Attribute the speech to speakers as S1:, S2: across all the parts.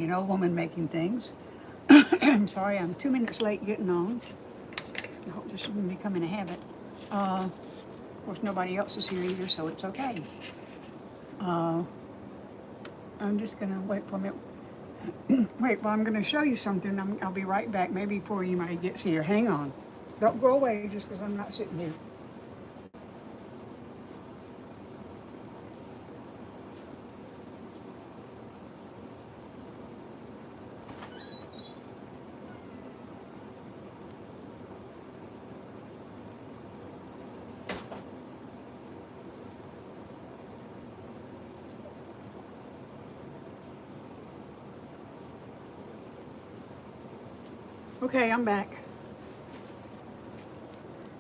S1: An old woman making things. I'm sorry, I'm 2 minutes late getting on. I hope this isn't becoming a habit. Of course, nobody else is here either, so it's okay. Uh, I'm just gonna wait for a minute. Wait, well, I'm gonna show you something. I'll be right back, maybe before anybody gets here. Hang on. Don't go away just because I'm not sitting here. Okay, I'm back.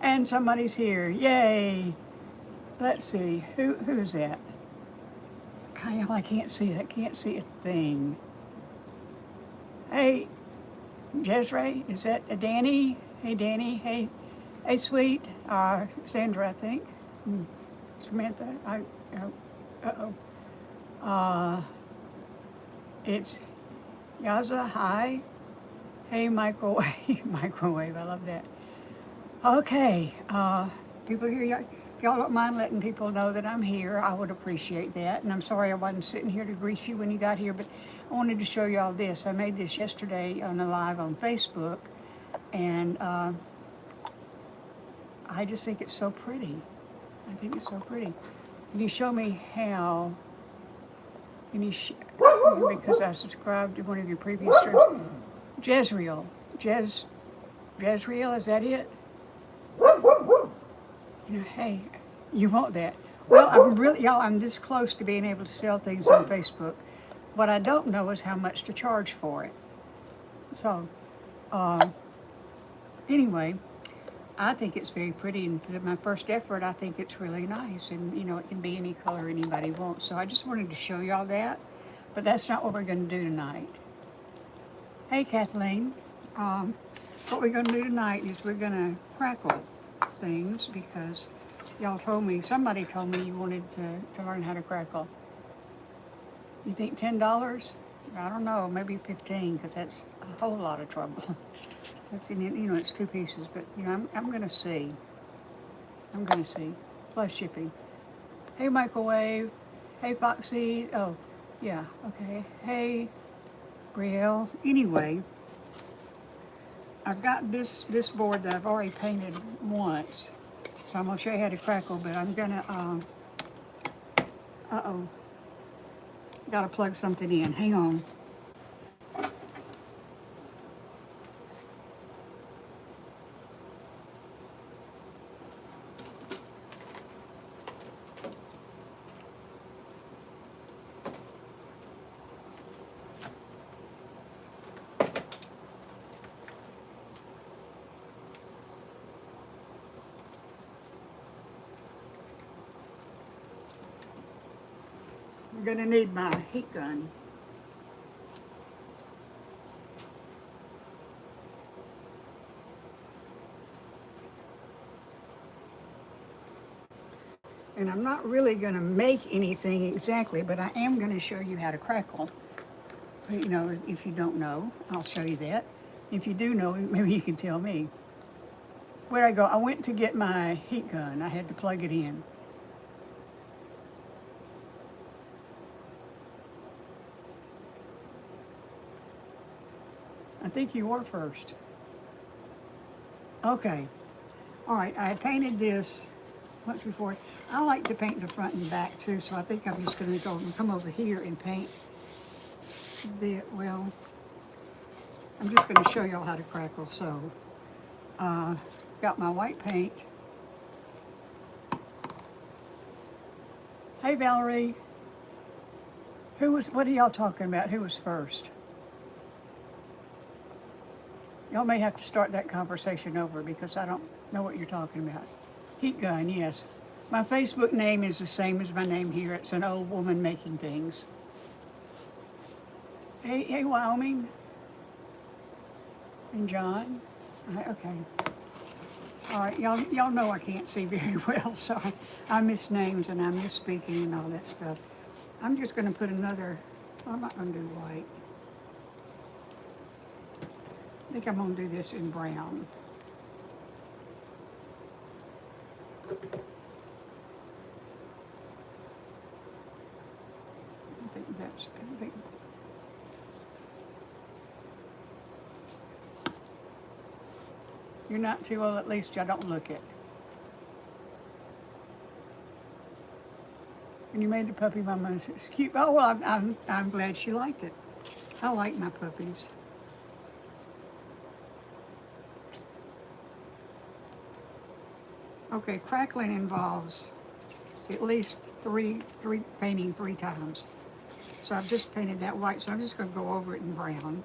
S1: And somebody's here. Yay! Let's see. Who's that? Kyle, I can't see it. I can't see a thing. Hey, Jezre, is that Danny? Hey, Danny. Hey, sweet. Sandra, I think. Samantha. Uh-oh. Uh, it's Yaza. Hi. Hey, microwave. Microwave. I love that. Okay. People here, y'all don't mind letting people know that I'm here. I would appreciate that. And I'm sorry I wasn't sitting here to greet you when you got here, but I wanted to show y'all this. I made this yesterday on a live on Facebook, and I just think it's so pretty. I think it's so pretty. Can you show me how? Can you because I subscribed to one of your previous streams. Jezreel. Jezreel, is that it? Hey, you want that? Well, I'm this close to being able to sell things on Facebook. What I don't know is how much to charge for it. So, anyway, I think it's very pretty, and for my first effort, I think it's really nice, and it can be any color anybody wants. So I just wanted to show y'all that, but that's not what we're going to do tonight. Hey, Kathleen. What we're going to do tonight is we're going to crackle things because somebody told me you wanted to learn how to crackle. You think $10? I don't know, maybe 15, because that's a whole lot of trouble. It's 2 pieces, but I'm going to see. I'm going to see. Plus shipping. Hey, microwave. Hey, Foxy. Oh, yeah, okay. Hey, Brielle. Anyway, I've got this board that I've already painted once, so I'm gonna show you how to crackle. But I'm gonna gotta plug something in. Hang on. I'm gonna need my heat gun. And I'm not really gonna make anything exactly, but I am gonna show you how to crackle. But, if you don't know, I'll show you that. If you do know, maybe you can tell me. Where'd I go? I went to get my heat gun. I had to plug it in. I think you were first. Okay. All right, I painted this once before. I like to paint the front and back too, so I think I'm just going to come over here and paint I'm just going to show y'all how to crackle. So, got my white paint. Hey, Valerie. What are y'all talking about? Who was first? Y'all may have to start that conversation over because I don't know what you're talking about. Heat gun, yes. My Facebook name is the same as my name here. It's an old woman making things. Hey, Wyoming. And John. Okay. All right, y'all know I can't see very well, so I miss names and I miss speaking and all that stuff. I'm just going to put I'm not going to do white. I think I'm gonna do this in brown. I think you're not too old, at least I don't look it. And you made the puppy mama, it's cute. Oh, well, I'm glad she liked it. I like my puppies. Okay, crackling involves at least painting three times. So I've just painted that white, so I'm just gonna go over it in brown.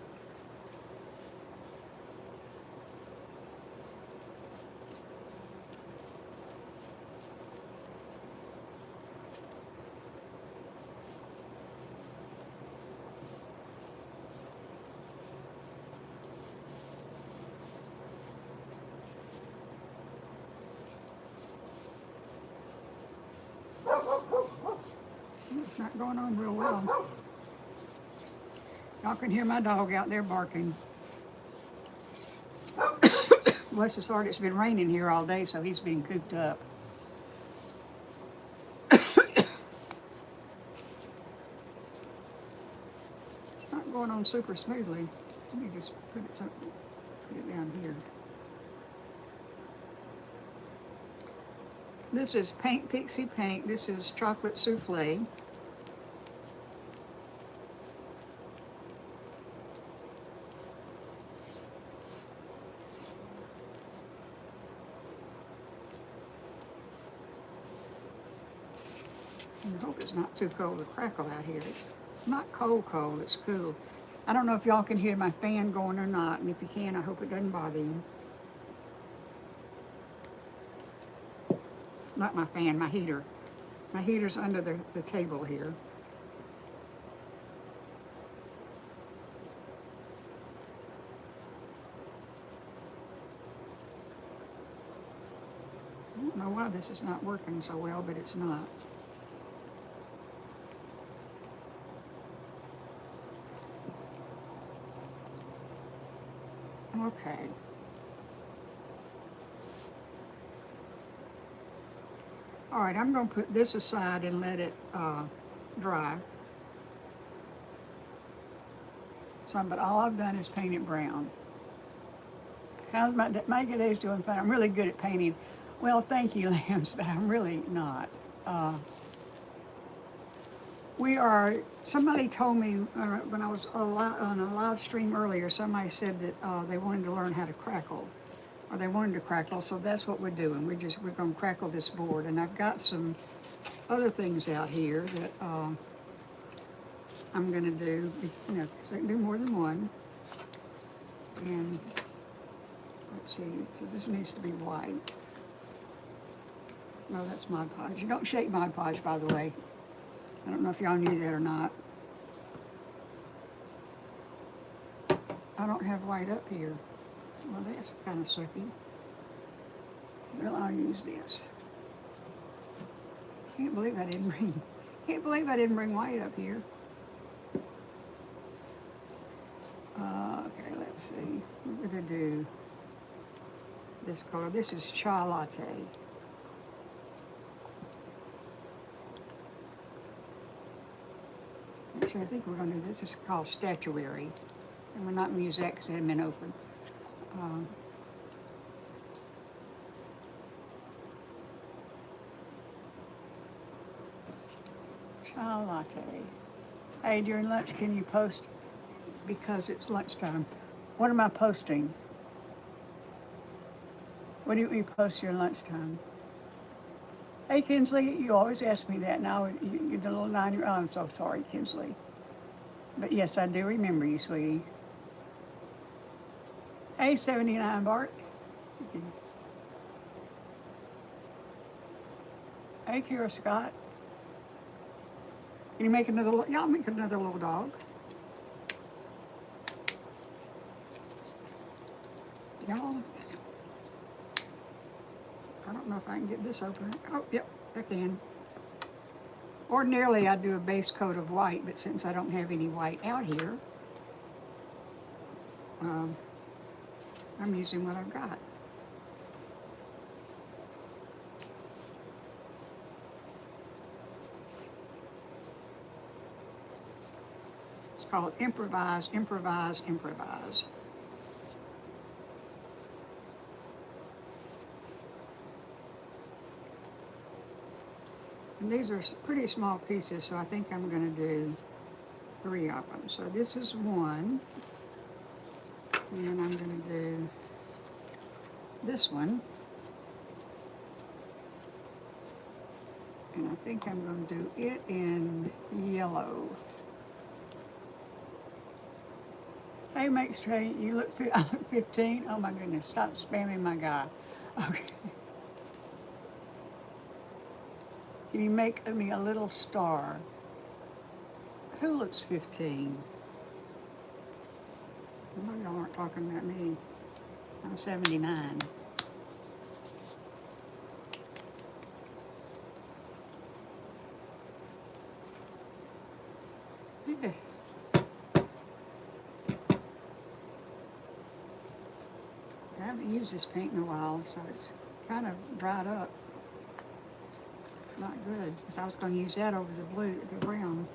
S1: It's not going on real well. Y'all can hear my dog out there barking. Bless his heart, it's been raining here all day, so he's been cooped up. It's not going on super smoothly. Let me just put it down here. This is Pixie paint. This is chocolate souffle. I hope it's not too cold to crackle out here. It's not cold, it's cool. I don't know if y'all can hear my fan going or not, and if you can, I hope it doesn't bother you. Not my fan, my heater. My heater's under the table here. I don't know why this is not working so well, but it's not. Okay. All right, I'm going to put this aside and let it dry. But all I've done is paint it brown. How's my good days doing? Fine. I'm really good at painting. Well, thank you, Lambs, but I'm really not. Somebody told me when I was on a live stream earlier, somebody said that they wanted to learn how to crackle, or they wanted to crackle, so that's what we're doing. We're going to crackle this board, and I've got some other things out here that I'm going to do, because I can do more than one. And let's see, so this needs to be white. No, that's Mod Podge. You don't shake Mod Podge, by the way. I don't know if y'all knew that or not. I don't have white up here. Well, that's kind of sucky. Well, I'll use this. Can't believe I didn't bring white up here. Okay, let's see. We're gonna do this color. This is Chai Latte. Actually, I think we're going to do this. It's called Statuary. And we're not going to use that because it hadn't been open. Chai Latte. Hey, during lunch, can you post? It's because it's lunchtime. What am I posting? What do you post during lunchtime? Hey, Kinsley, you always ask me that. Now, you're the little 9-year-old. Oh, I'm so sorry, Kinsley. But yes, I do remember you, sweetie. Hey, 79 Bart. Hey, Kira Scott. Can you make another, y'all make another little dog. Y'all, I don't know if I can get this open. Oh, yep, I can. Ordinarily, I'd do a base coat of white, but since I don't have any white out here, I'm using what I've got. It's called improvise, improvise, improvise. And these are pretty small pieces, so I think I'm going to do 3 of them. So this is one, and I'm going to do this one, and I think I'm going to do it in yellow. Hey, Max Trey, you look, I look 15. Oh my goodness, stop spamming my guy. Okay. Can you make me a little star? Who looks 15? Oh, y'all aren't talking about me. I'm 79. Yeah. I haven't used this paint in a while, so it's kind of dried up. Not good, because I was going to use that over the brown.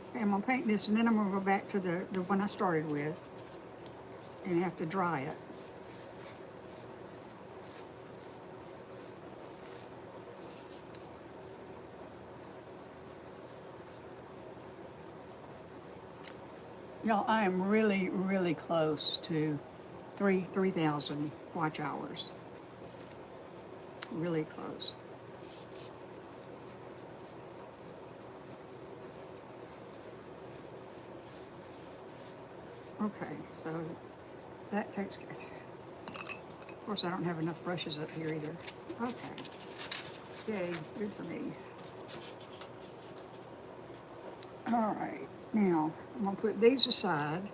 S1: Okay, I'm going to paint this, and then I'm going to go back to the one I started with and have to dry it. Y'all, I am really, really close to 3,000 watch hours. Really close. Okay, so that takes care. Of course, I don't have enough brushes up here either. Okay. Yay, good for me. All right, now I'm gonna put these aside.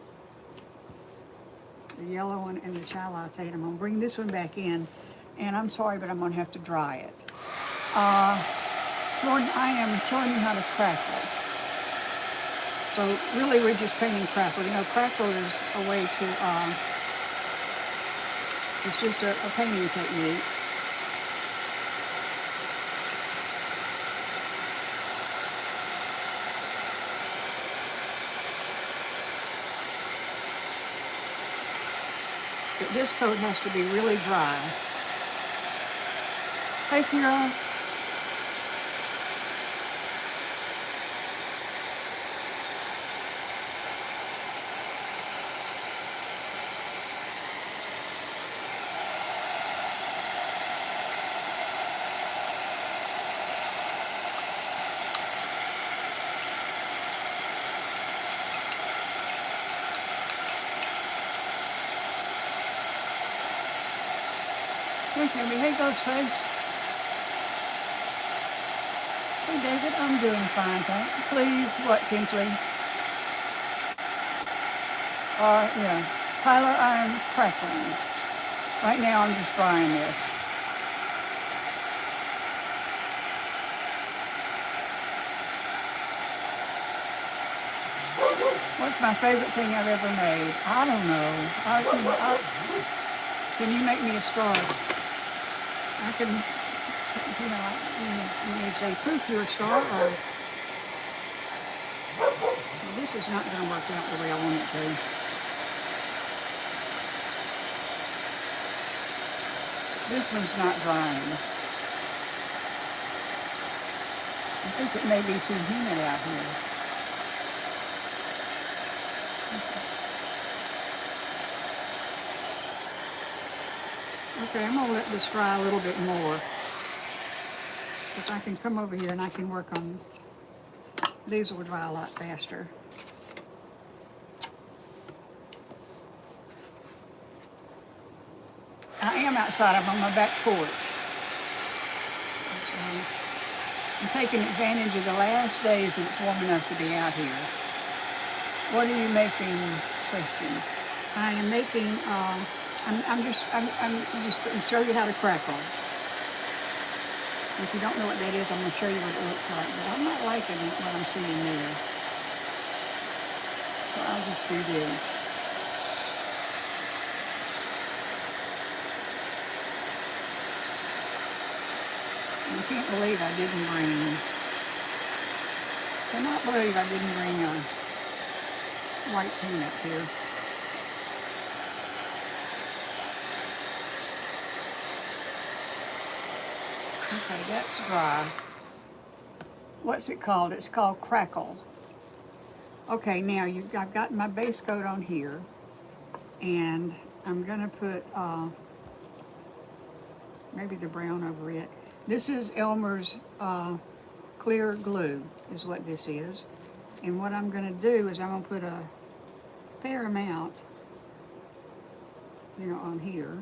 S1: The yellow one and the chai latte. I'm gonna bring this one back in, and I'm sorry, but I'm gonna have to dry it. Jordan, I am showing you how to crackle. So really, we're just painting crackle. You know, crackle is a way to. It's just a painting technique. But this coat has to be really dry. Hey, Kira. Hey, Kimmy. Hey, Ghostface. Hey, David. I'm doing fine, thanks. Please, what, Kinsley? Yeah. Tyler, I'm crackling. Right now, I'm just frying this. What's my favorite thing I've ever made? I don't know. Can you make me a star? I can, you may say, proof you're a star, or well, this is not going to work out the way I want it to. This one's not drying. I think it may be too humid out here. Okay, I'm going to let this dry a little bit more. If I can come over here and I can work on, these will dry a lot faster. I am outside. I'm on my back porch. So I'm taking advantage of the last days that it's warm enough to be out here. What are you making, Christian? I am making I'm just going to show you how to crackle. If you don't know what that is, I'm going to show you what it looks like. But I'm not liking what I'm seeing there. So I'll just do this. And I can't believe I didn't bring, cannot believe I didn't bring a white paint up here. Okay, that's dry. What's it called? It's called Crackle. Okay, now I've got my base coat on here, and I'm gonna put maybe the brown over it. This is Elmer's clear glue, is what this is. And what I'm gonna do is I'm gonna put a fair amount, on here.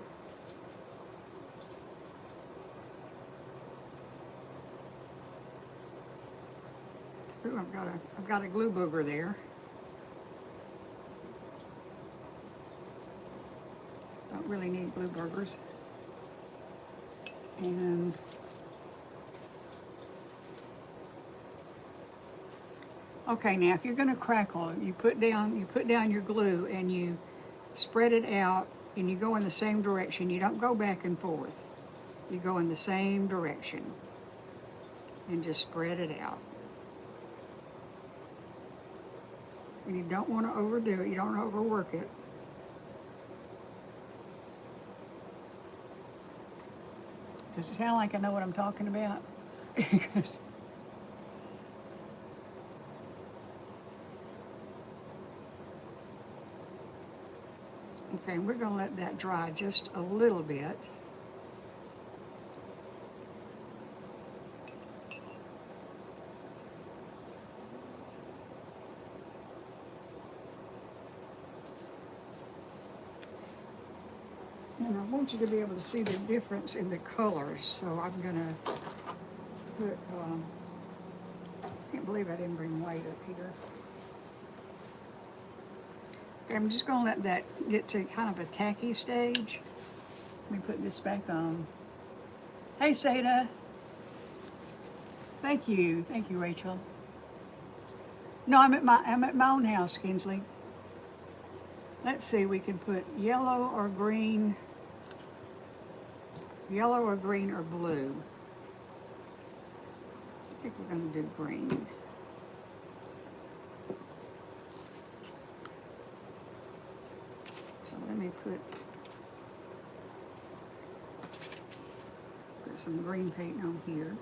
S1: Ooh, I've got a glue booger there. Don't really need glue boogers. And okay, now if you're going to crackle, you put down your glue and you spread it out, and you go in the same direction. You don't go back and forth. You go in the same direction and just spread it out. And you don't want to overdo it. You don't want to overwork it. Does it sound like I know what I'm talking about? Okay, we're going to let that dry just a little bit. And I want you to be able to see the difference in the colors, so I'm going to put, I can't believe I didn't bring white up here. Okay, I'm just going to let that get to kind of a tacky stage. Let me put this back on. Hey, Seda. Thank you, Rachel. No, I'm at my own house, Kinsley. Let's see, we can put yellow or green or blue. I think we're going to do green. So let me put some green paint on here.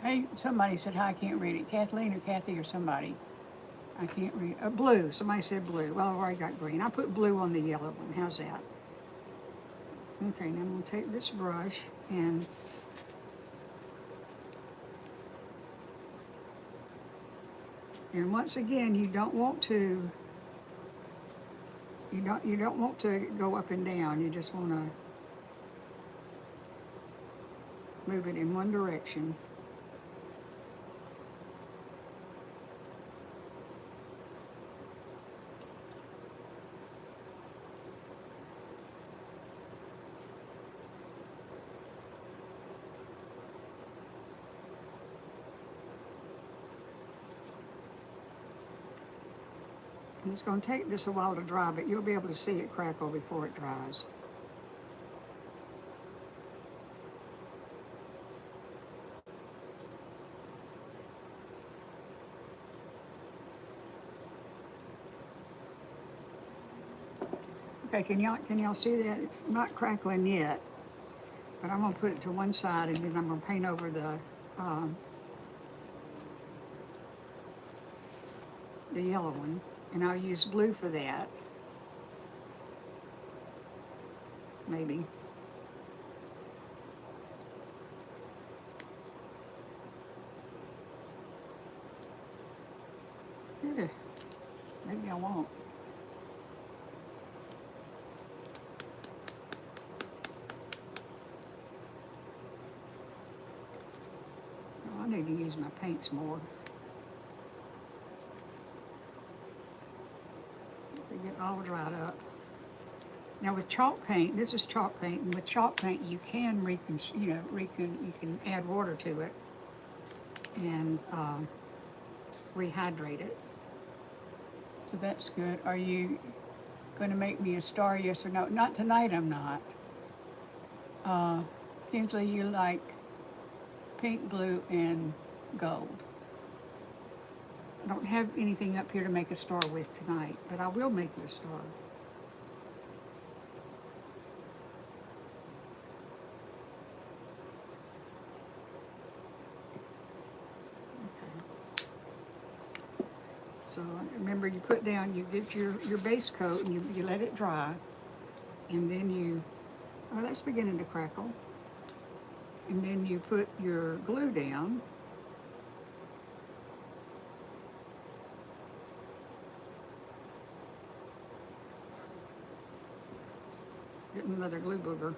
S1: Hey, somebody said hi, I can't read it. Kathleen or Kathy or somebody. I can't read. Blue. Somebody said blue. Well, I've already got green. I put blue on the yellow one. How's that? Okay, now I'm going to take this brush and once again, you don't want to go up and down. You just want to move it in one direction. And it's going to take this a while to dry, but you'll be able to see it crackle before it dries. Okay, can y'all see that? It's not crackling yet, but I'm going to put it to one side, and then I'm going to paint over the yellow one, and I'll use blue for that. Maybe. Yeah, maybe I won't. need to use my paints more. They get all dried up. Now with chalk paint, this is chalk paint, and with chalk paint you can you can add water to it and rehydrate it. So that's good. Are you going to make me a star? Yes or no? Not tonight. I'm not. Kinsley, you like pink, blue, and gold. I don't have anything up here to make a star with tonight, but I will make you a star. Okay. So remember, you put down, you get your base coat and you let it dry, and then you, oh, that's beginning to crackle. And then you put your glue down. Getting another glue booger.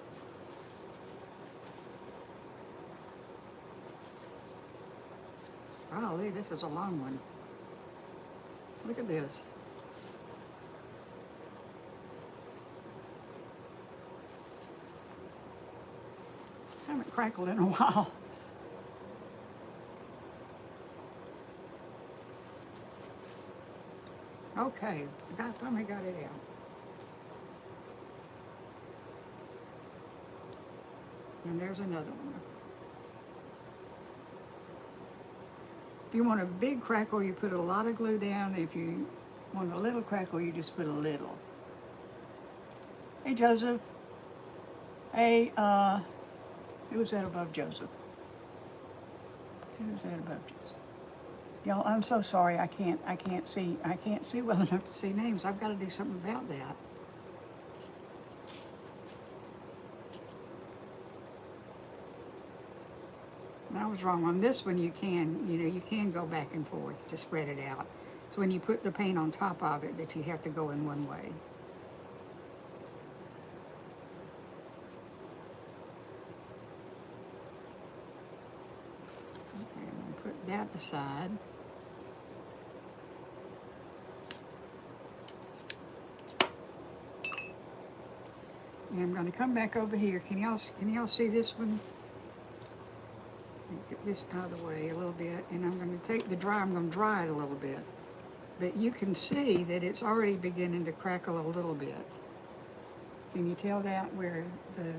S1: Golly, this is a long one. Look at this. I haven't crackled in a while. Okay, I finally got it out. And there's another one. If you want a big crackle, you put a lot of glue down. If you want a little crackle, you just put a little. Hey, Joseph. Hey, who's that above Joseph? Who's that above Joseph? Y'all, I'm so sorry. I can't see well enough to see names. I've got to do something about that. I was wrong on this one. You can go back and forth to spread it out. So when you put the paint on top of it, that you have to go in one way. Okay, I'm going to put that aside. And I'm going to come back over here. Can y'all see this one? Get this out of the way a little bit, and I'm going to take the dry, I'm going to dry it a little bit. But you can see that it's already beginning to crackle a little bit. Can you tell that where the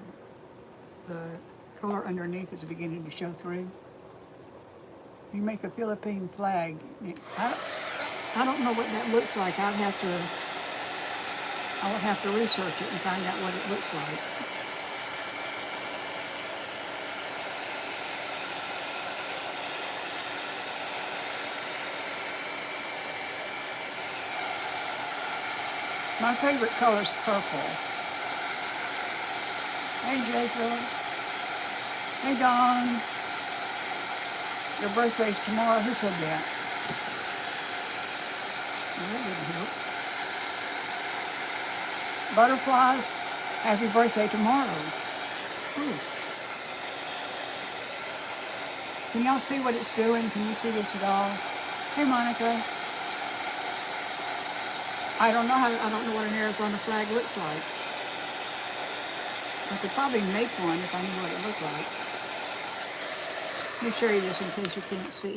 S1: color underneath is beginning to show through? You make a Philippine flag. I don't know what that looks like. I will have to research it and find out what it looks like. My favorite color is purple. Hey, Jacob. Hey, Dawn. Your birthday's tomorrow. Who said that? Well, that didn't help. Butterflies. Happy birthday tomorrow. Ooh. Can y'all see what it's doing? Can you see this at all? Hey, Monica. I don't know what an Arizona flag looks like. I could probably make one if I knew what it looked like. Let me show you this in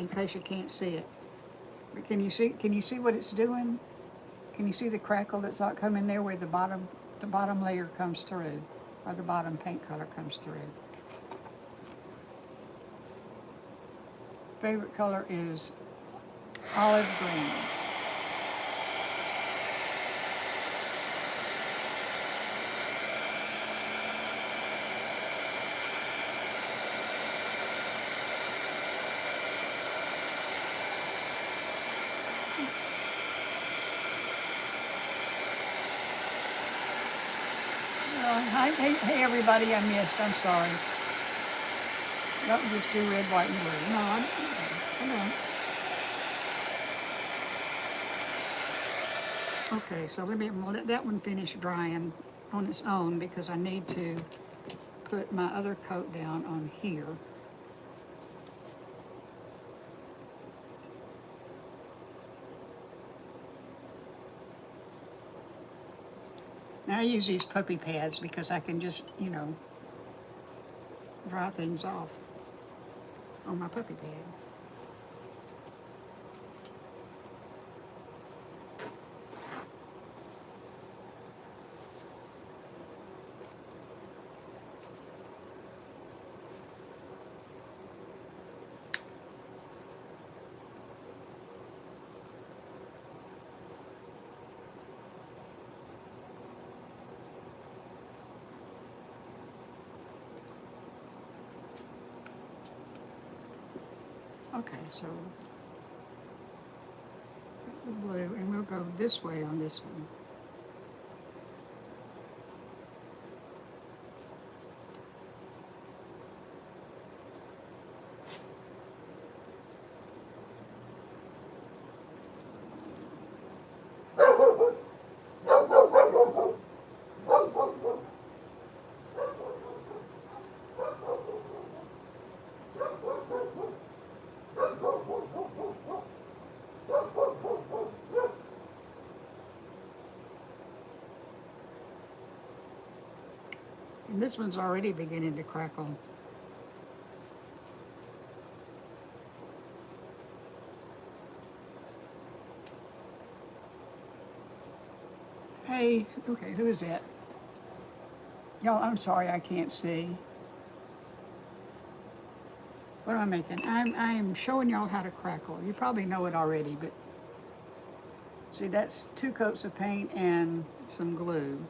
S1: case you can't see it. But can you see what it's doing? Can you see the crackle that's not coming there where the bottom layer comes through, or the bottom paint color comes through? Favorite color is olive green. Hey everybody I missed, I'm sorry. Don't just do red, white, and blue. No, I don't. Okay, so I'm gonna let that one finish drying on its own because I need to put my other coat down on here. Now I use these puppy pads because I can just, dry things off on my puppy pad. Okay, so the blue, and we'll go this way on this one. And this one's already beginning to crackle. Hey, okay, who is that? Y'all, I'm sorry I can't see. What am I making? I'm showing y'all how to crackle. You probably know it already, but see, that's 2 coats of paint and some glue.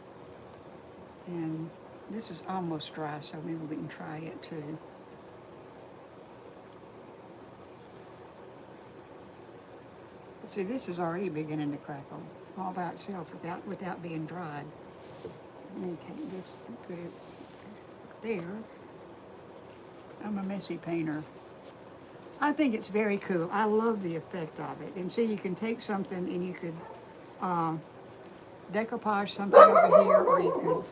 S1: And this is almost dry, so maybe we can try it too. See, this is already beginning to crackle all by itself without being dried. Let me take this and put it there. I'm a messy painter. I think it's very cool. I love the effect of it. And see, you can take something and you could decoupage something over here, or you could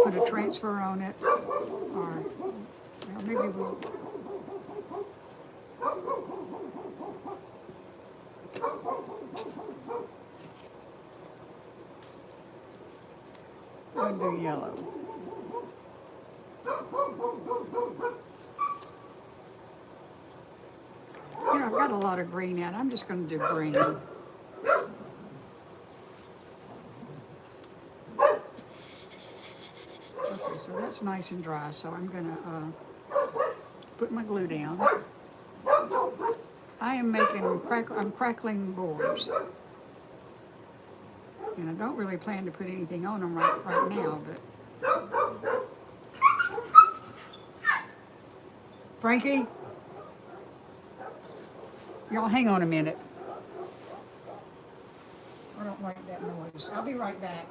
S1: put a transfer on it, or maybe we'll. We'll do yellow. I've got a lot of green out. I'm just going to do green. Okay, so that's nice and dry. So I'm going to put my glue down. I am I'm crackling boards. And I don't really plan to put anything on them right now, but. Frankie? Y'all hang on a minute. I don't like that noise. I'll be right back.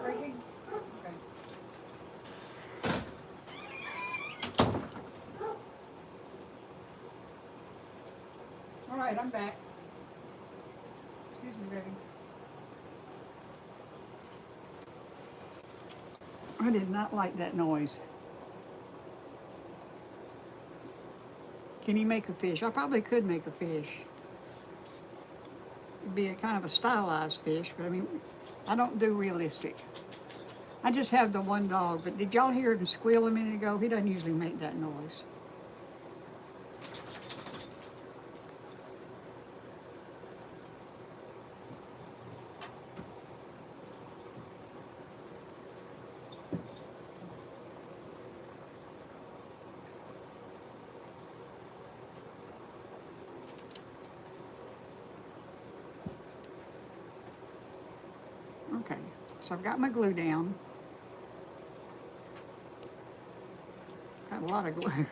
S1: Frankie? Okay. All right, I'm back. Excuse me, baby. I did not like that noise. Can you make a fish? I probably could make a fish. It'd be a kind of a stylized fish, but I mean, I don't do realistic. I just have the one dog, but did y'all hear him squeal a minute ago? He doesn't usually make that noise. Okay, so I've got my glue down. Got a lot of glue.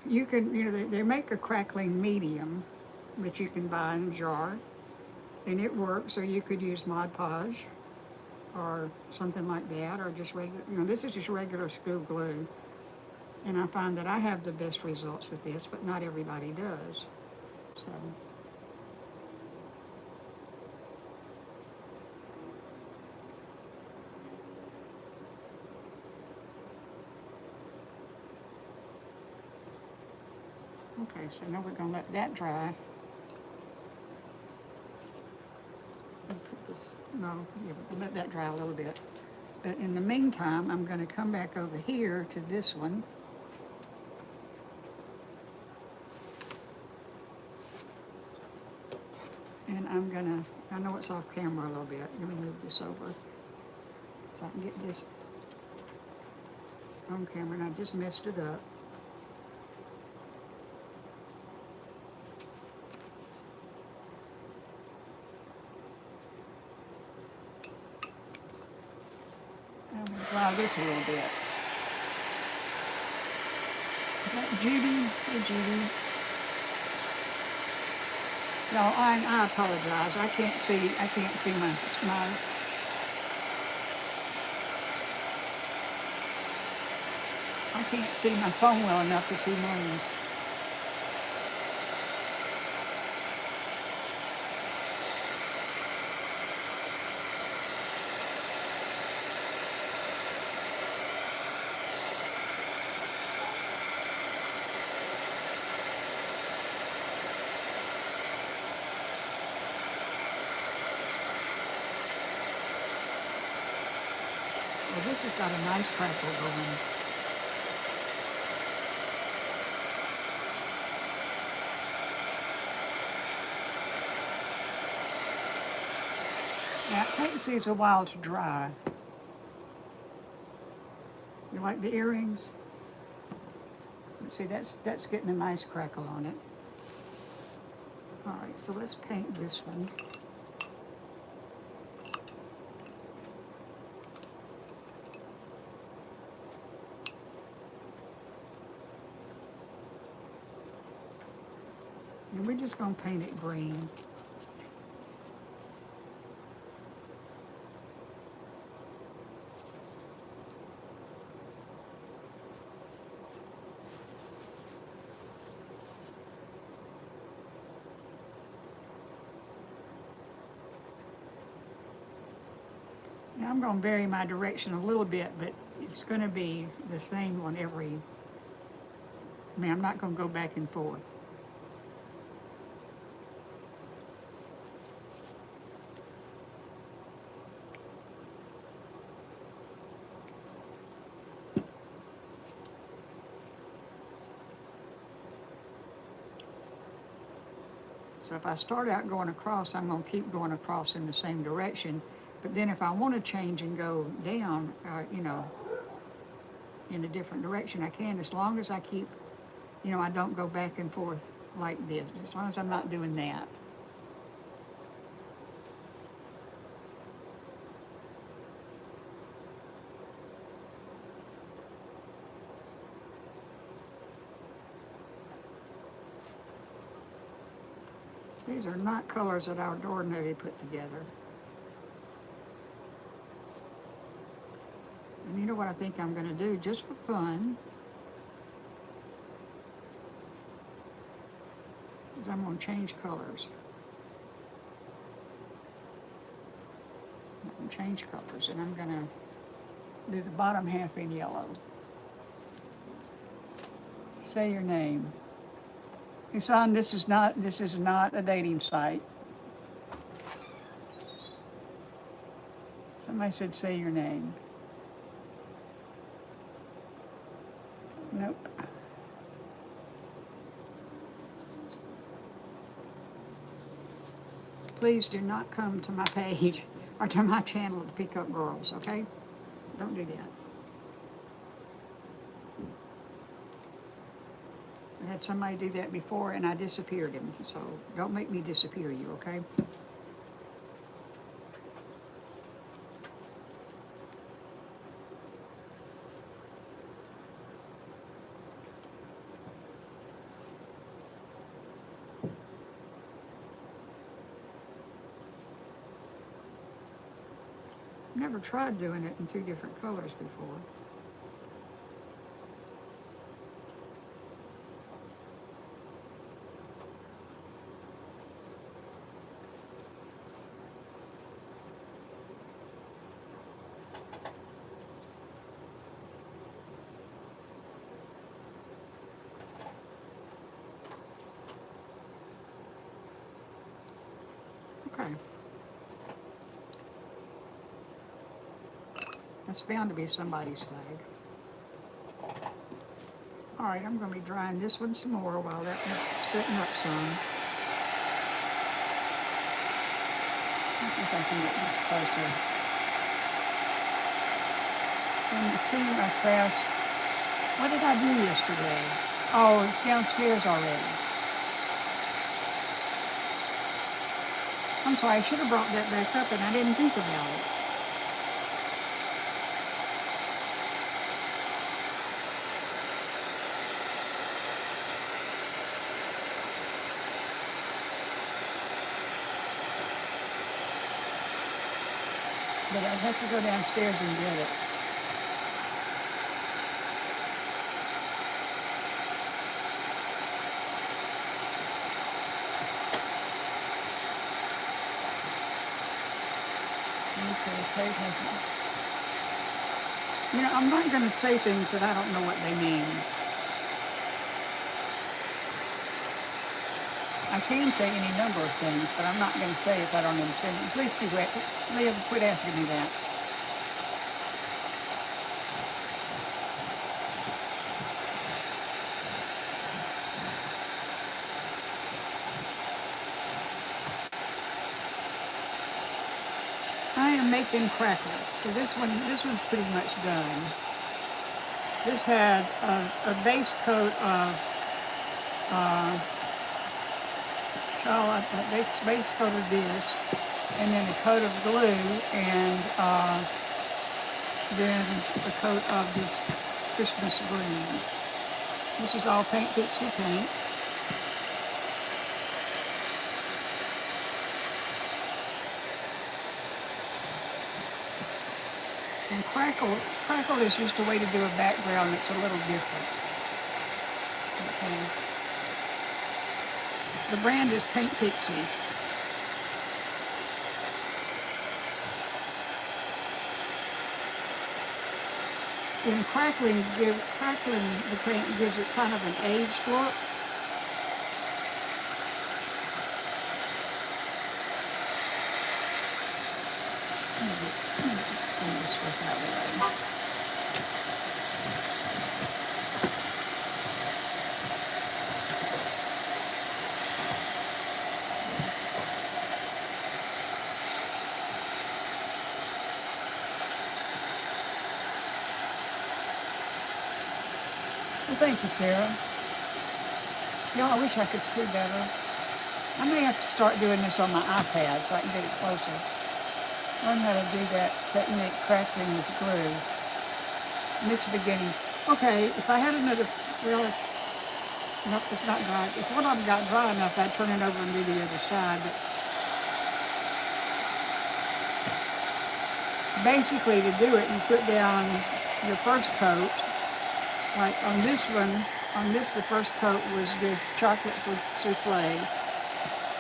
S1: You can, they make a crackling medium that you can buy in a jar, and it works. So you could use Mod Podge or something like that, or just regular, this is just regular school glue. And I find that I have the best results with this, but not everybody does. So. Okay, so now we're going to let that dry. Put this, no, yeah, we'll let that dry a little bit. But in the meantime, I'm going to come back over here to this one. And I'm going to, I know it's off camera a little bit. Let me move this over so I can get this on camera. And I just messed it up. I'm going to dry this a little bit. Is that Judy? Hey, Judy. No, I apologize. I can't see my I can't see my phone well enough to see names. Well, this has got a nice crackle going. Now, it takes these a while to dry. You like the earrings? See, that's getting a nice crackle on it. All right, so let's paint this one. And we're just going to paint it green. Now I'm going to vary my direction a little bit, but it's going to be the same on every, I mean, I'm not going to go back and forth. So if I start out going across, I'm going to keep going across in the same direction. But then if I want to change and go down, you know, in a different direction, I can, as long as I keep, you know, I don't go back and forth like this, as long as I'm not doing that. These are not colors that I would ordinarily put together. And you know what I think I'm going to do, just for fun, is I'm going to change colors. I'm going to change colors, and I'm going to do the bottom half in yellow. Say your name. Son, this is not a dating site. Somebody said say your name. Nope. Please do not come to my page or to my channel to pick up girls, okay? Don't do that. I had somebody do that before and I disappeared him, so don't make me disappear you, okay? Never tried doing it in two different colors before. That's bound to be somebody's flag. All right, I'm going to be drying this one some more while that one's setting up some. Let's see if I can get this closer. And you see my crafts. What did I do yesterday? Oh, it's downstairs already. I'm sorry, I should have brought that back up and I didn't think about it. But I'd have to go downstairs and get it. Okay, tape hasn't. You know, I'm not going to say things that I don't know what they mean. I can say any number of things, but I'm not going to say if I don't understand it. Please quit asking me that. I am making Crackle. So this one's pretty much done. This had a base coat of base coat of this, and then a coat of glue, and then a coat of this Christmas green. This is all Pixie paint. And Crackle is just a way to do a background that's a little different. The brand is Pixie. In crackling, the paint gives it kind of an aged look. Some of this stuff out of the way. Well, thank you, Sarah. Y'all, I wish I could see better. I may have to start doing this on my iPad so I can get it closer. Learn how to do that technique, crackling with glue. And this is beginning. Okay, if I had another, well, nope, it's not dry. If one of them got dry enough, I'd turn it over and do the other side. But basically, to do it, you put down your first coat. Like on this one, the first coat was this chocolate souffle.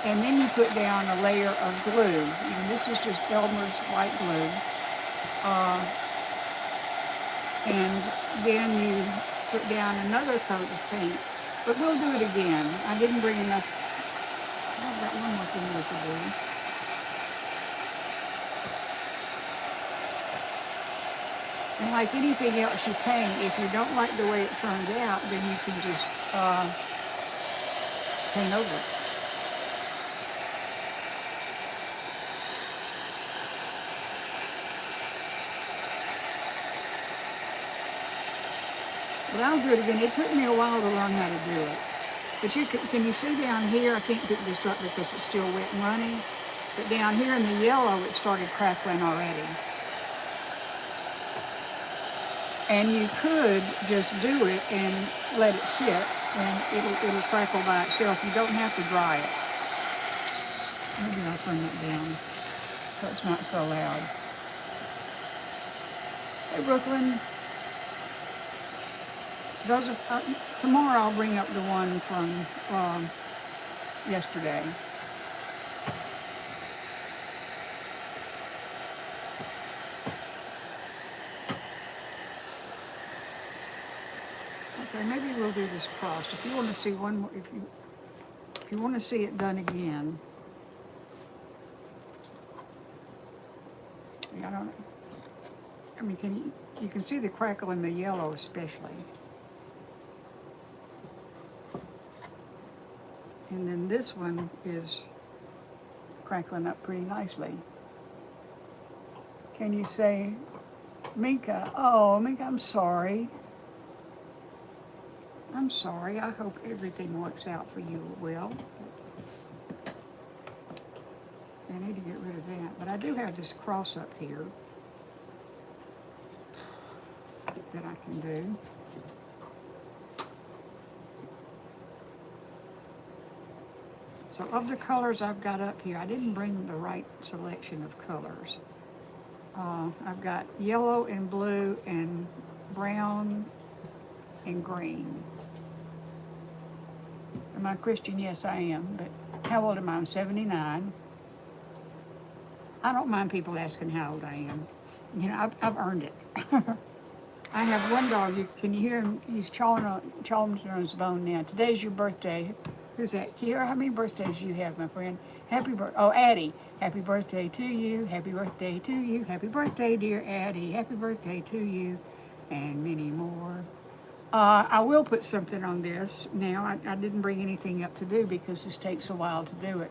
S1: And then you put down a layer of glue. And this is just Elmer's white glue. And then you put down another coat of paint. But we'll do it again. I didn't bring enough. I've got one more thing to do. And like anything else you paint, if you don't like the way it turned out, then you can just paint over it. But I'll do it again. It took me a while to learn how to do it. But can you see down here? I can't pick this up because it's still wet and runny. But down here in the yellow, it started crackling already. And you could just do it and let it sit, and it'll crackle by itself. You don't have to dry it. Maybe I'll turn that down so it's not so loud. Hey, Brooklyn. Tomorrow I'll bring up the one from yesterday. Okay, maybe we'll do this cross. If you want to see one more, if you want to see it done again. See, I don't know. I mean, you can see the crackle in the yellow especially. And then this one is crackling up pretty nicely. Can you say, Minka? Oh, Minka, I'm sorry. I'm sorry. I hope everything works out for you well. I need to get rid of that. But I do have this cross up here that I can do. So of the colors I've got up here, I didn't bring the right selection of colors. I've got yellow and blue and brown and green. Am I Christian? Yes, I am. But how old am I? I'm 79. I don't mind people asking how old I am. You know, I've earned it. I have one dog. Can you hear him? He's chawing on his bone now. Today's your birthday. Who's that? Can you hear how many birthdays you have, my friend? Happy birthday. Oh, Addie. Happy birthday to you. Happy birthday to you. Happy birthday, dear Addie. Happy birthday to you. And many more. I will put something on this now. I didn't bring anything up to do because this takes a while to do it.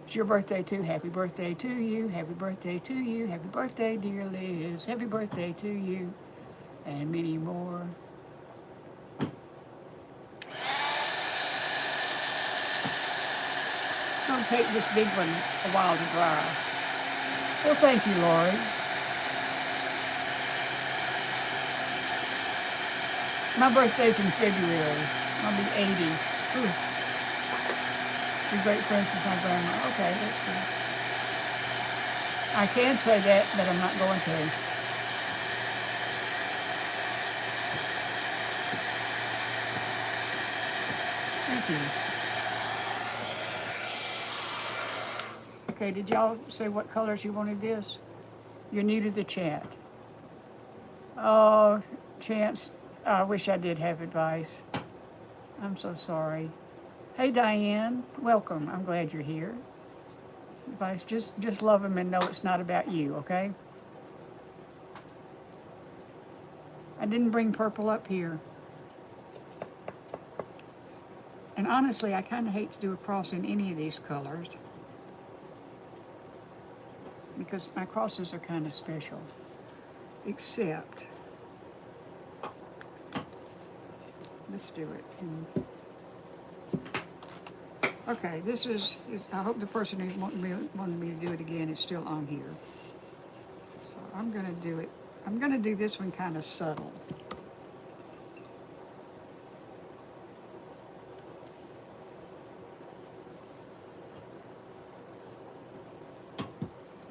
S1: It's your birthday too. Happy birthday to you. Happy birthday to you. Happy birthday, dear Liz. Happy birthday to you. And many more. It's going to take this big one a while to dry. Well, thank you, Lori. My birthday's in February. I'll be 80. Ooh. Be great friends with my grandma. Okay, that's good. I can say that, but I'm not going to. Thank you. Okay, did y'all say what colors you wanted this? You're new to the chat. Oh, Chance, I wish I did have advice. I'm so sorry. Hey, Diane, welcome. I'm glad you're here. Advice, just love them and know it's not about you, okay? I didn't bring purple up here. And honestly, I kind of hate to do a cross in any of these colors because my crosses are kind of special. Except, let's do it. Okay, this is, I hope the person who wanted me to do it again is still on here. So I'm going to do it. I'm going to do this one kind of subtle.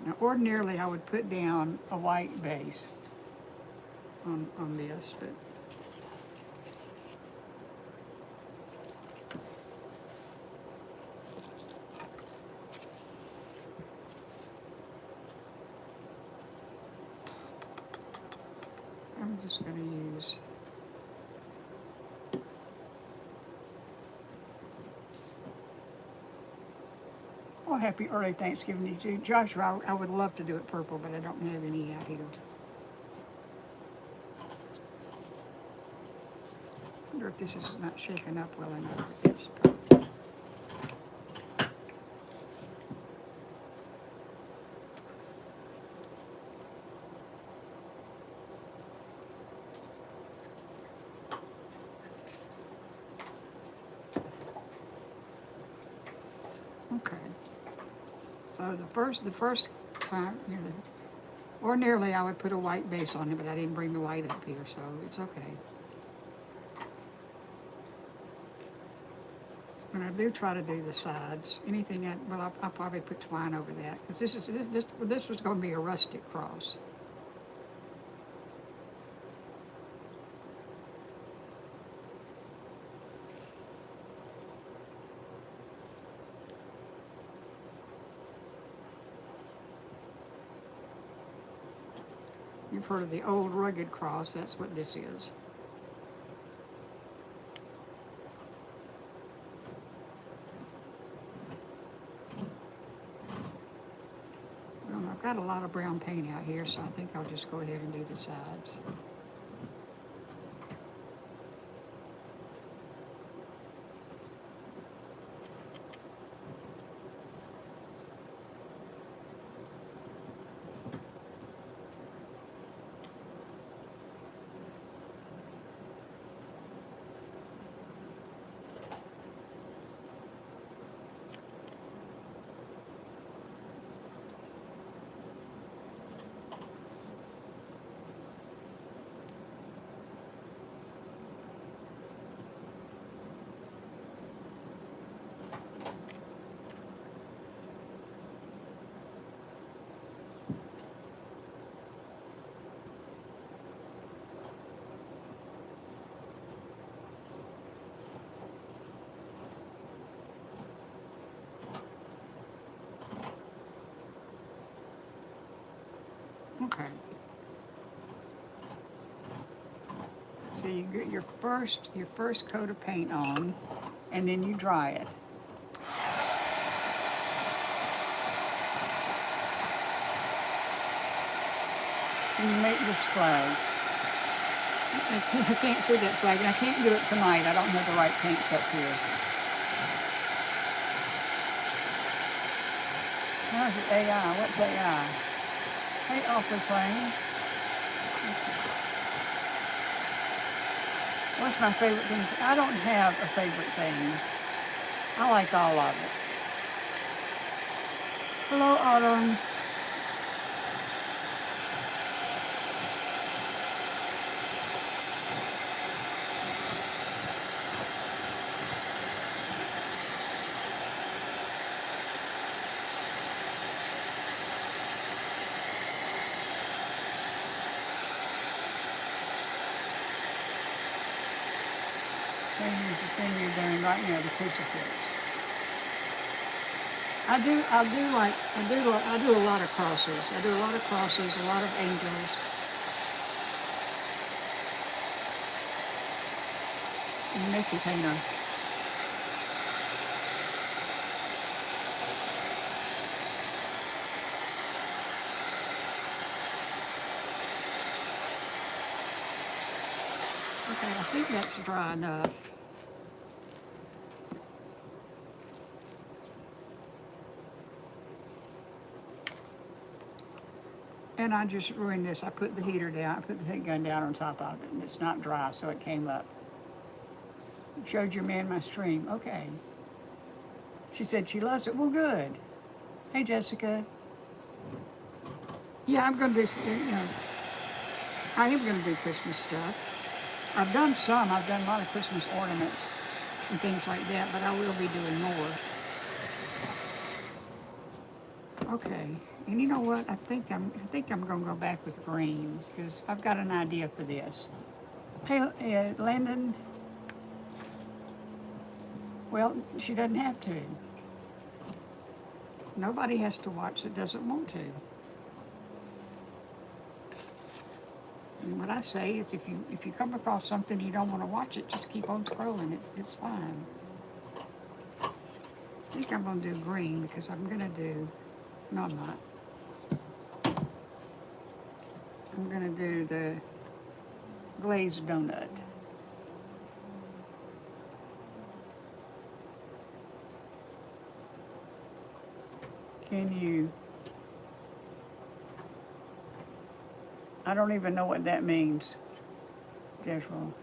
S1: Now, ordinarily, I would put down a white base on this, but I'm just going to use well, happy early Thanksgiving to you. Joshua, I would love to do it purple, but I don't have any out here. I wonder if this is not shaken up well enough. It's okay. So the first time, you know, ordinarily I would put a white base on it, but I didn't bring the white up here, so it's okay. And I do try to do the sides. Anything I'll probably put twine over that because this was going to be a rustic cross. You've heard of the old rugged cross. That's what this is. got a lot of brown paint out here, so I think I'll just go ahead and do the sides. Okay. So you get your first coat of paint on, and then you dry it. And you make this flag. I can't see that flag, and I can't do it tonight. I don't have the right paints up here. How's it AI? What's AI? Hey, awfully plain. What's my favorite thing? I don't have a favorite thing. I like all of it. Hello, Autumn. Use the thing you're doing right now, the crucifix. I do a lot of crosses. I do a lot of crosses, a lot of angels. And messy painter. Okay, I think that's dry enough. And I just ruined this. I put the heater down, I put the heat gun down on top of it, and it's not dry, so it came up. Showed your man my stream. Okay. She said she loves it. Well, good. Hey, Jessica. Yeah, I'm going to do, I am going to do Christmas stuff. I've done some. I've done a lot of Christmas ornaments and things like that, but I will be doing more. Okay, and you know what? I think I'm gonna go back with green because I've got an idea for this. Hey, Landon. Well, she doesn't have to. Nobody has to watch that doesn't want to. And what I say is, if you come across something you don't want to watch it, just keep on scrolling. It's fine. I think I'm gonna do green because I'm gonna do. No, I'm not. I'm gonna do the glazed donut. Can you? I don't even know what that means, Jezreel.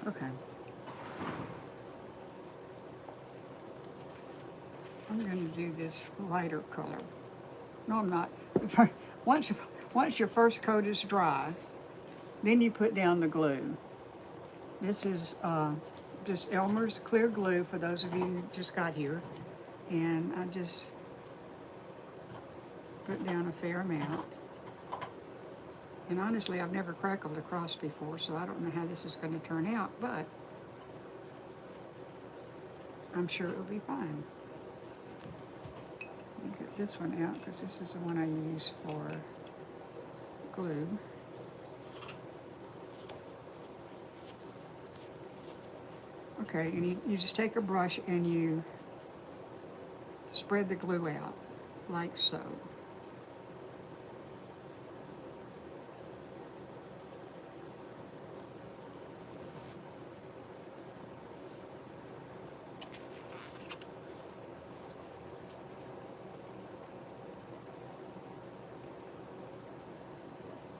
S1: Okay. I'm going to do this lighter color. No, I'm not. Once your first coat is dry, then you put down the glue. This is just Elmer's clear glue for those of you who just got here. And I just put down a fair amount. And honestly, I've never crackled a cross before, so I don't know how this is going to turn out, but I'm sure it will be fine. this one out because this is the one I use for glue. Okay, and you just take a brush and you spread the glue out like so.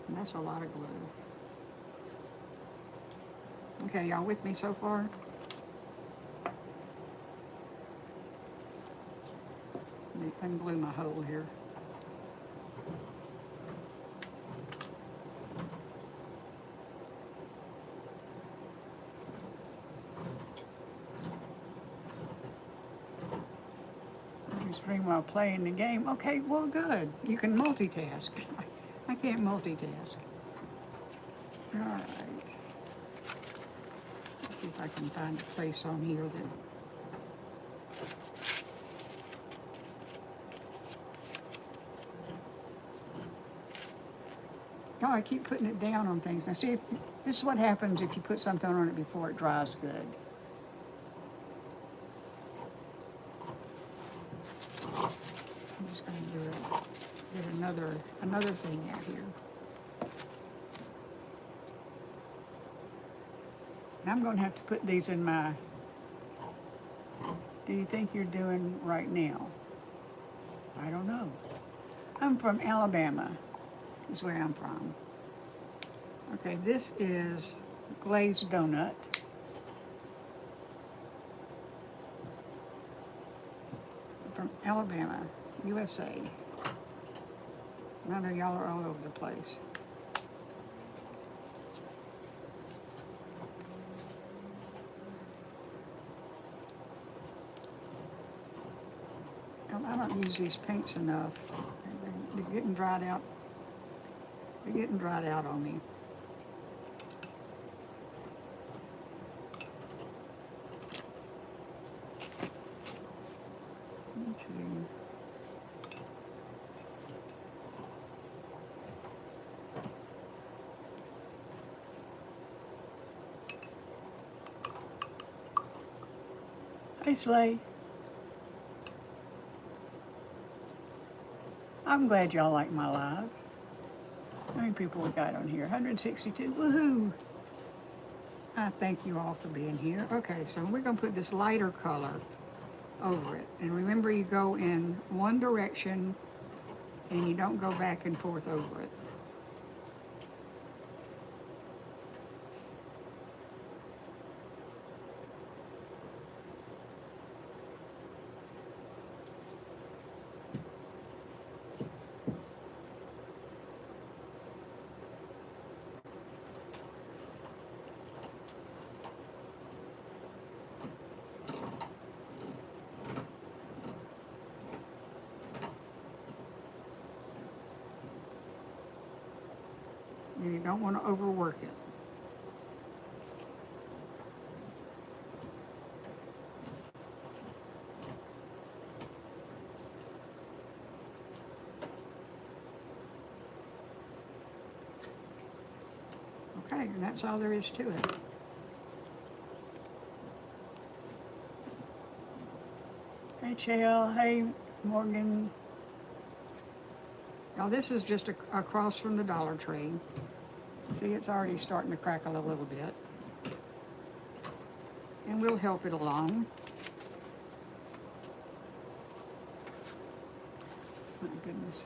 S1: And that's a lot of glue. Okay, y'all with me so far? Let me unglue my hole here. You stream while playing the game. Okay, well, good. You can multitask. I can't multitask. All right. Let's see if I can find a place on here that. Oh, I keep putting it down on things. Now, see, this is what happens if you put something on it before it dries good. I'm just going to get another thing out here. I'm going to have to put these in my. Do you think you're doing right now? I don't know. I'm from Alabama. Is where I'm from. Okay, this is glazed donut. From Alabama, USA. I know y'all are all over the place. I don't use these paints enough. They're getting dried out. They're getting dried out on me. Hey, Slay. I'm glad y'all like my live. How many people we got on here? 162. Woohoo! I thank you all for being here. Okay, so we're going to put this lighter color over it. And remember, you go in one direction and you don't go back and forth over it. And you don't want to overwork it. Okay, and that's all there is to it. Hey, Chael. Hey, Morgan. Now, this is just across from the Dollar Tree. See, it's already starting to crackle a little bit. And we'll help it along. My goodness.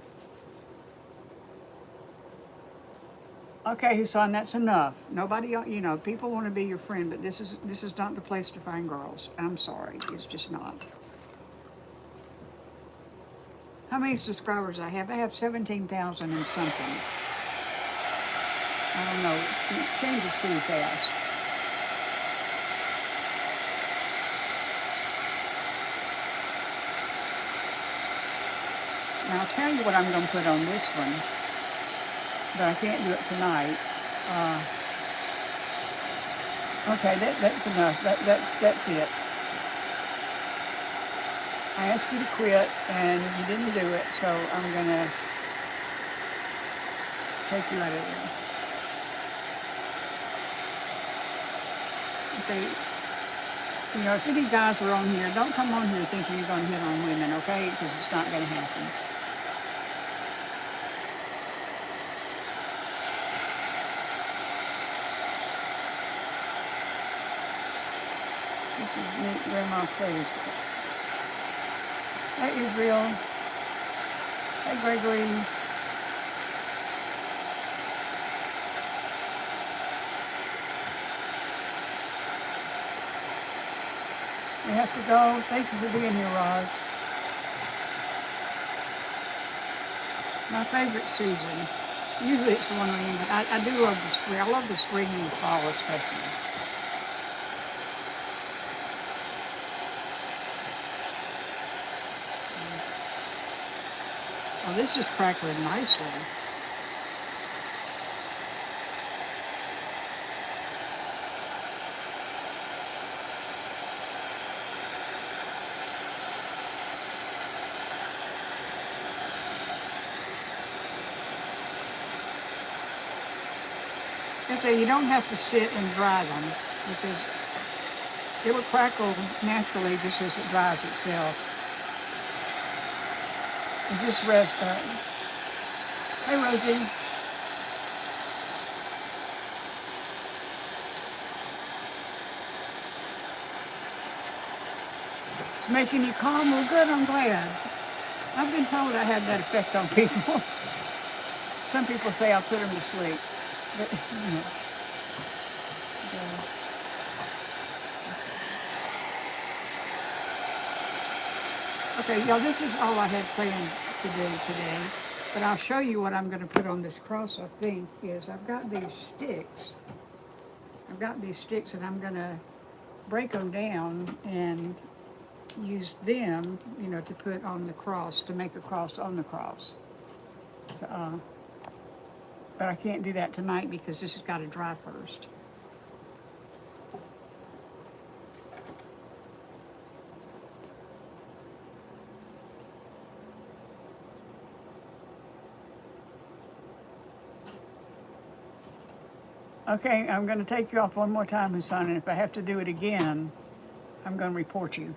S1: Okay, Husan, that's enough. Nobody, you know, people want to be your friend, but this is not the place to find girls. I'm sorry, it's just not. How many subscribers I have? I have 17,000 and something. I don't know, it changes pretty fast. Now I'll tell you what I'm going to put on this one, but I can't do it tonight. Okay, that's enough. That's it. I asked you to quit and you didn't do it, so I'm gonna take you out of there. Okay, you know, if any guys are on here, don't come on here thinking you're gonna hit on women, okay? Because it's not gonna happen. This is neat grandma face. Hey Israel. Hey Gregory. We have to go. Thank you for being here, Roz. My favorite season. Usually it's the one we but I do love the spring. I love the spring and the fall especially. Oh, this is crackling nicely. I say you don't have to sit and dry them because it will crackle naturally just as it dries itself. It's just rest button. Hey Rosie. It's making you calm. Well, good. I'm glad. I've been told I had that effect on people. Some people say I'll put them to sleep. But, you know, okay, y'all, this is all I had planned to do today. But I'll show you what I'm going to put on this cross, I think, is I've got these sticks. I've got these sticks and I'm going to break them down and use them, you know, to put on the cross, to make a cross on the cross. So, but I can't do that tonight because this has got to dry first. Okay, I'm going to take you off one more time, Hassan, and if I have to do it again, I'm going to report you.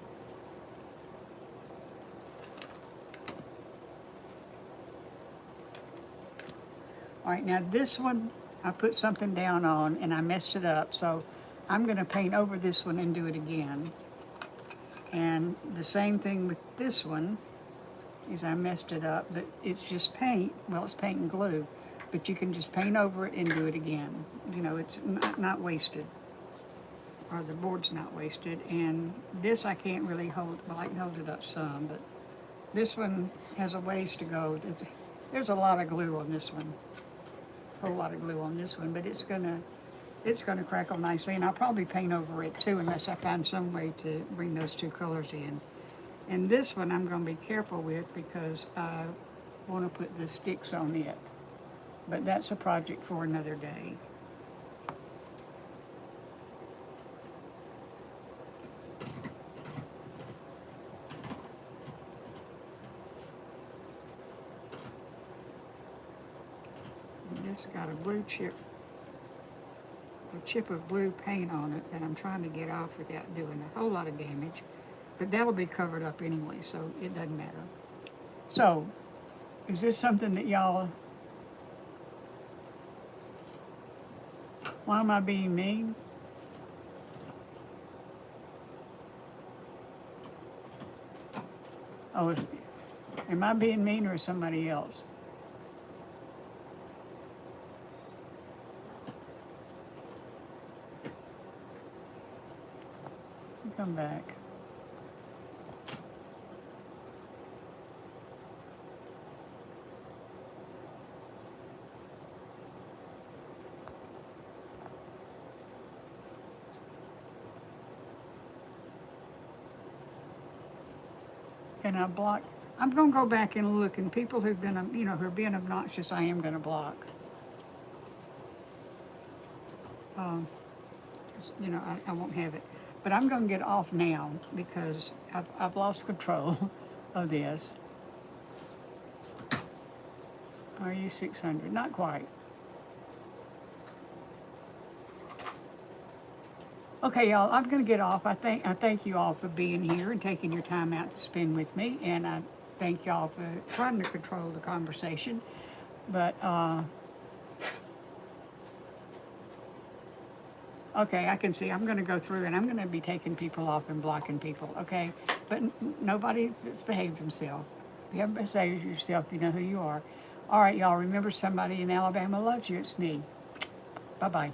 S1: All right, now this one, I put something down on and I messed it up, so I'm going to paint over this one and do it again. And the same thing with this one, is I messed it up, but it's just paint. Well, it's paint and glue, but you can just paint over it and do it again. You know, it's not wasted, or the board's not wasted. And this I can't really hold, well, I can hold it up some, but this one has a ways to go. There's a lot of glue on this one, a whole lot of glue on this one, but it's gonna crackle nicely, and I'll probably paint over it too, unless I find some way to bring those two colors in. And this one I'm going to be careful with because I want to put the sticks on it. But that's a project for another day. And this got a blue chip, a chip of blue paint on it that I'm trying to get off without doing a whole lot of damage. But that'll be covered up anyway, so it doesn't matter. So, is this something that y'all... Why am I being mean? Oh, am I being mean or somebody else? Come back. And I block. I'm going to go back and look, and people who've been, you know, who are being obnoxious, I am going to block. You know, I won't have it. But I'm going to get off now because I've lost control of this. Are you 600? Not quite. Okay, y'all, I'm going to get off. I thank you all for being here and taking your time out to spend with me. And I thank y'all for trying to control the conversation. But, okay, I can see. I'm going to go through and I'm going to be taking people off and blocking people, okay? But nobody that's behaved themselves. If you haven't behaved yourself, you know who you are. All right, y'all, remember somebody in Alabama loves you. It's me. Bye-bye.